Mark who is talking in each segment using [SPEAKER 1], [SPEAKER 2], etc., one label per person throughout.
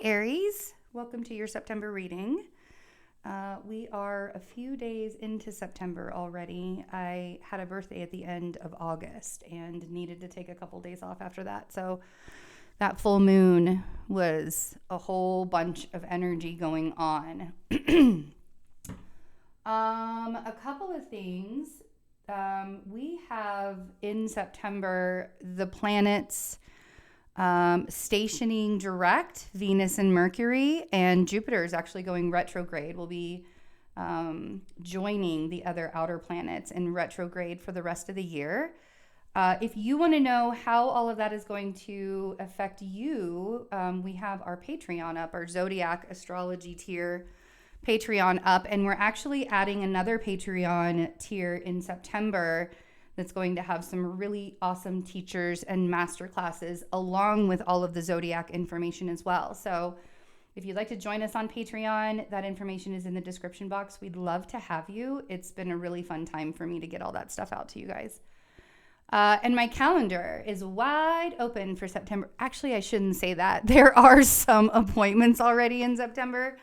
[SPEAKER 1] Aries. Welcome to your September reading. We are a few days into September already. I had a birthday at the end of August and needed to take a couple days off after that. So that full moon was a whole bunch of energy going on. A couple of things. We have in September the planets stationing direct, Venus and Mercury, and Jupiter is actually going retrograde. We'll be joining the other outer planets in retrograde for the rest of the year. If you want to know how all of that is going to affect you, we have our Patreon up, our Zodiac Astrology tier Patreon up, and we're actually adding another Patreon tier in September that's going to have some really awesome teachers and master classes along with all of the Zodiac information as well. So if you'd like to join us on Patreon, that information is in the description box. We'd love to have you. It's been a really fun time for me to get all that stuff out to you guys. And my calendar is wide open for September. Actually, I shouldn't say that. There are some appointments already in September.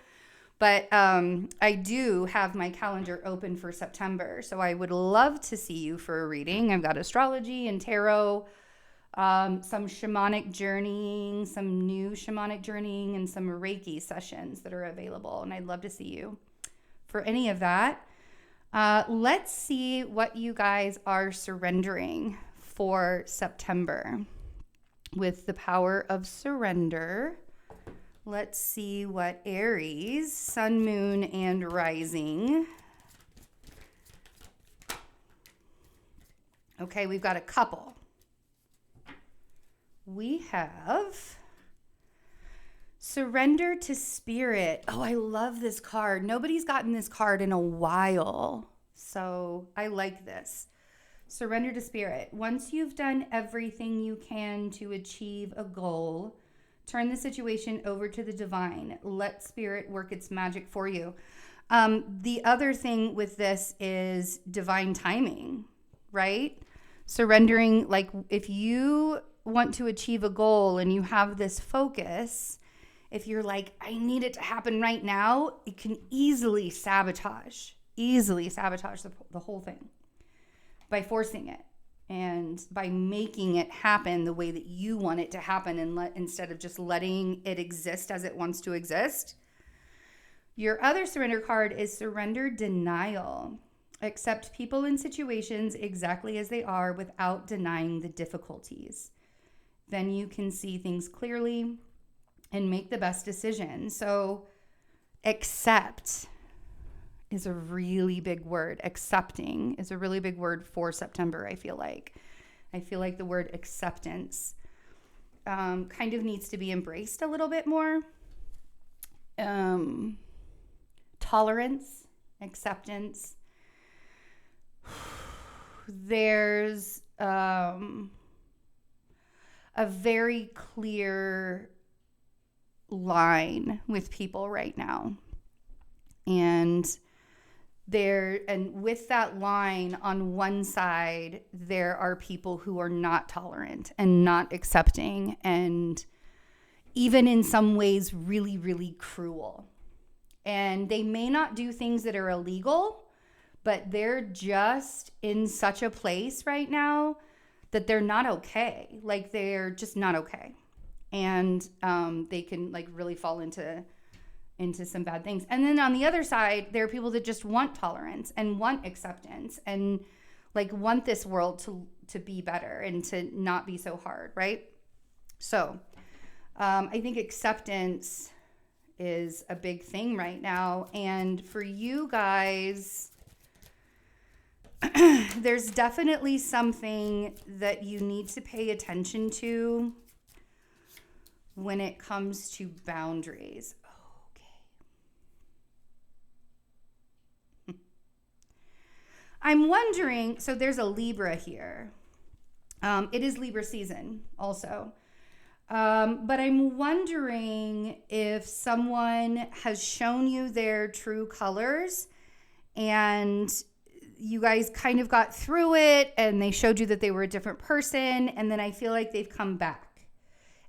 [SPEAKER 1] But I do have my calendar open for September. So I would love to see you for a reading. I've got astrology and tarot, some shamanic journeying, some new shamanic journeying, and some Reiki sessions that are available. And I'd love to see you for any of that. Let's see what you guys are surrendering for September with the power of surrender. Let's see what Aries, Sun, Moon, and Rising. Okay, we've got a couple. We have Surrender to Spirit. Oh, I love this card. Nobody's gotten this card in a while, so I like this. Surrender to Spirit. Once you've done everything you can to achieve a goal, turn the situation over to the divine. Let Spirit work its magic for you. The other thing with this is divine timing, right? Surrendering, like if you want to achieve a goal and you have this focus, if you're like, I need it to happen right now, it can easily sabotage the whole thing by forcing it. And by making it happen the way that you want it to happen instead of just letting it exist as it wants to exist. Your other surrender card is Surrender Denial. Accept people and situations exactly as they are without denying the difficulties. Then you can see things clearly and make the best decision. So accept is a really big word. Accepting is a really big word for September, I feel like. I feel like the word acceptance kind of needs to be embraced a little bit more. Tolerance, acceptance. There's a very clear line with people right now. And with that line on one side, there are people who are not tolerant and not accepting and even in some ways really, really cruel. And they may not do things that are illegal, but they're just in such a place right now that they're not okay. Like they're just not okay. And they can like really fall into some bad things. And then on the other side, there are people that just want tolerance and want acceptance and like want this world to be better and to not be so hard, right? So I think acceptance is a big thing right now. And for you guys, there's definitely something that you need to pay attention to when it comes to boundaries. I'm wondering, so there's a Libra here. It is Libra season also. But I'm wondering if someone has shown you their true colors and you guys kind of got through it and they showed you that they were a different person. And then I feel like they've come back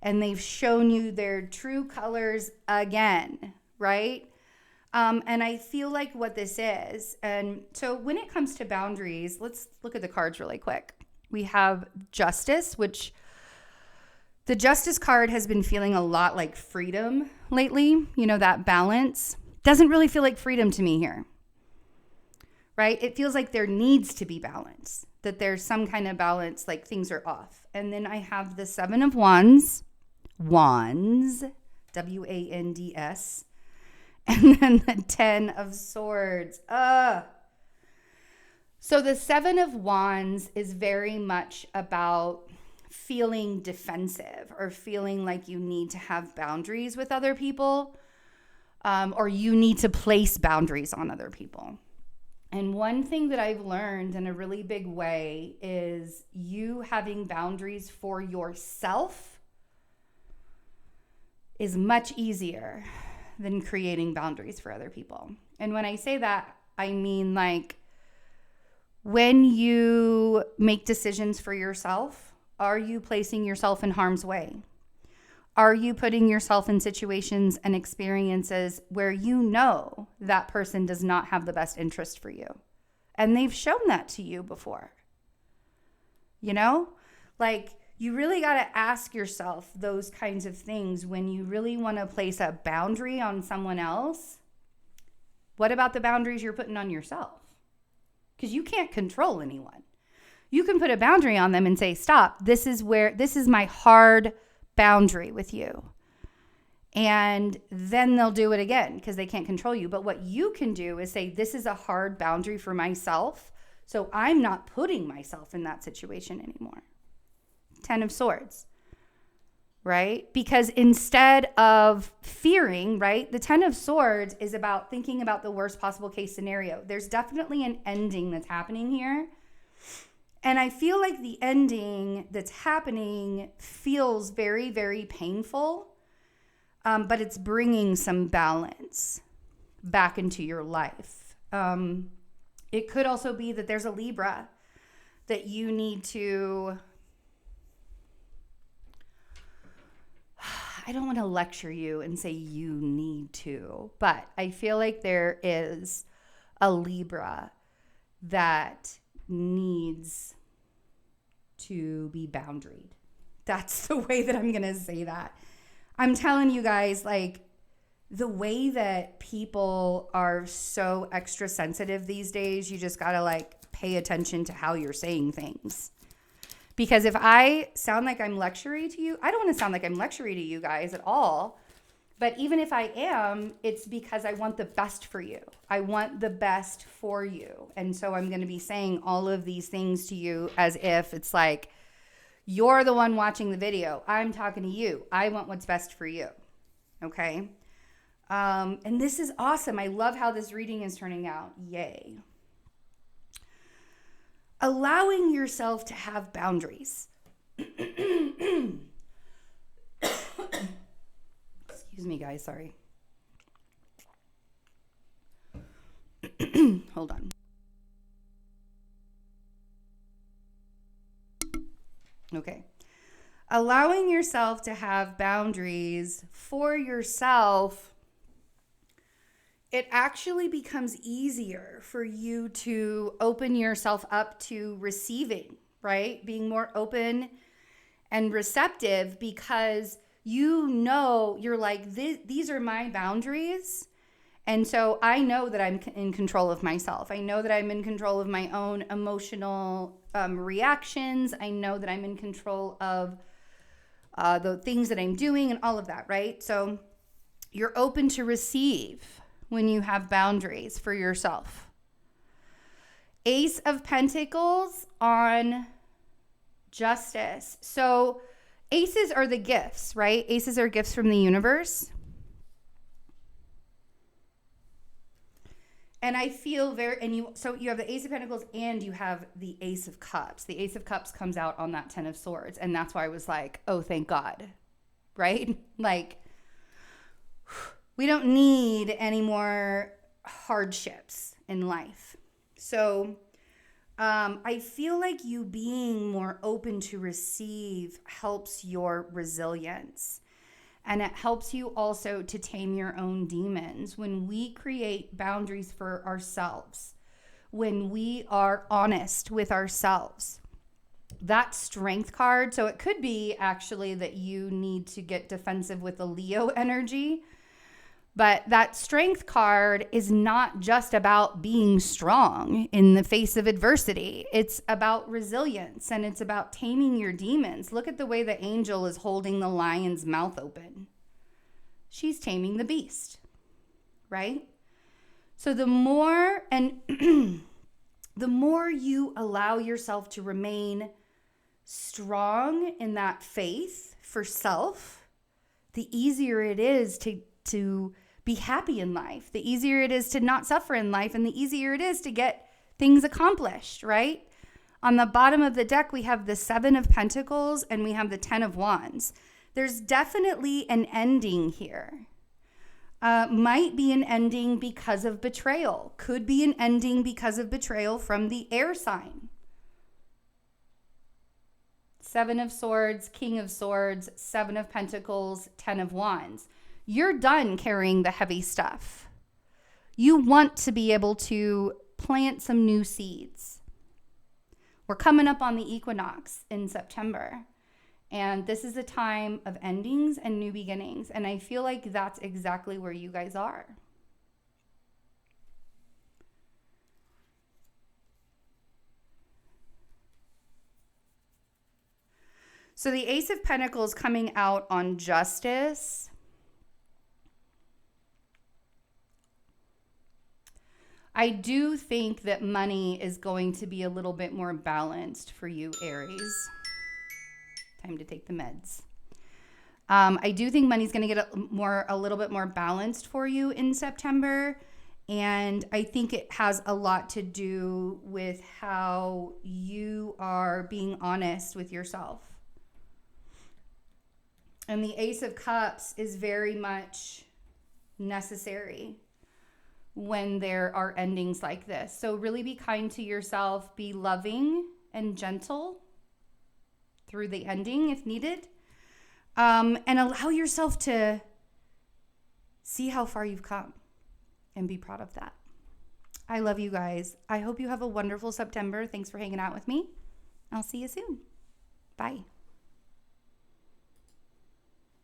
[SPEAKER 1] and they've shown you their true colors again, right? And I feel like what this is, and so when it comes to boundaries, let's look at the cards really quick. We have Justice, which the Justice card has been feeling a lot like freedom lately. You know, that balance doesn't really feel like freedom to me here, right? It feels like there needs to be balance, that there's some kind of balance, like things are off. And then I have the Seven of Wands, W-A-N-D-S, and then the 10 of Swords. So the Seven of Wands is very much about feeling defensive or feeling like you need to have boundaries with other people, or you need to place boundaries on other people. And one thing that I've learned in a really big way is you having boundaries for yourself is much easier than creating boundaries for other people. And when I say that, I mean like when you make decisions for yourself, are you placing yourself in harm's way? Are you putting yourself in situations and experiences where you know that person does not have the best interest for you? And they've shown that to you before. You know? Like, you really got to ask yourself those kinds of things when you really want to place a boundary on someone else. What about the boundaries you're putting on yourself? Because you can't control anyone. You can put a boundary on them and say, stop, this is my hard boundary with you. And then they'll do it again because they can't control you. But what you can do is say, this is a hard boundary for myself, so I'm not putting myself in that situation anymore. 10 of Swords, right? Because instead of fearing, right, the 10 of Swords is about thinking about the worst possible case scenario. There's definitely an ending that's happening here. And I feel like the ending that's happening feels very, very painful, but it's bringing some balance back into your life. It could also be that there's a Libra that you need to, I don't want to lecture you and say you need to, but I feel like there is a Libra that needs to be boundaried. That's the way that I'm going to say that. I'm telling you guys, like, the way that people are so extra sensitive these days, you just got to like pay attention to how you're saying things. Because if I sound like I'm lecturing to you, I don't want to sound like I'm lecturing to you guys at all. But even if I am, it's because I want the best for you. I want the best for you. And so I'm going to be saying all of these things to you as if it's like, you're the one watching the video. I'm talking to you. I want what's best for you. Okay? And this is awesome. I love how this reading is turning out. Yay. Allowing yourself to have boundaries. Excuse me, guys. Sorry. Hold on. Okay. Allowing yourself to have boundaries for yourself, it actually becomes easier for you to open yourself up to receiving, right? Being more open and receptive because you know, you're like, these are my boundaries. And so I know that I'm in control of myself. I know that I'm in control of my own emotional reactions. I know that I'm in control of the things that I'm doing and all of that, right? So you're open to receive when you have boundaries for yourself. Ace of Pentacles on Justice. So aces are the gifts, right? Aces are gifts from the universe. And I feel so you have the Ace of Pentacles and you have the Ace of Cups. The Ace of Cups comes out on that 10 of Swords. And that's why I was like, oh, thank God, right? Like, we don't need any more hardships in life. So I feel like you being more open to receive helps your resilience. And it helps you also to tame your own demons. When we create boundaries for ourselves, when we are honest with ourselves, that strength card. So it could be actually that you need to get defensive with the Leo energy. But that strength card is not just about being strong in the face of adversity. It's about resilience and it's about taming your demons. Look at the way the angel is holding the lion's mouth open. She's taming the beast, right? So the more the more you allow yourself to remain strong in that faith for self, the easier it is to be happy in life, the easier it is to not suffer in life, and the easier it is to get things accomplished, right? On the bottom of the deck, we have the 7 of Pentacles and we have the 10 of Wands. There's definitely an ending here. Might be an ending because of betrayal. Could be an ending because of betrayal from the air sign. 7 of Swords, King of Swords, 7 of Pentacles, 10 of Wands. You're done carrying the heavy stuff. You want to be able to plant some new seeds. We're coming up on the equinox in September. And this is a time of endings and new beginnings. And I feel like that's exactly where you guys are. So the Ace of Pentacles coming out on justice. I do think that money is going to be a little bit more balanced for you, Aries. Time to take the meds. I do think money's going to get a little bit more balanced for you in September. And I think it has a lot to do with how you are being honest with yourself. And the Ace of Cups is very much necessary when there are endings like this. So really be kind to yourself, be loving and gentle through the ending if needed, and allow yourself to see how far you've come and be proud of that. I love you guys. I hope you have a wonderful September. Thanks for hanging out with me. I'll see you soon. Bye.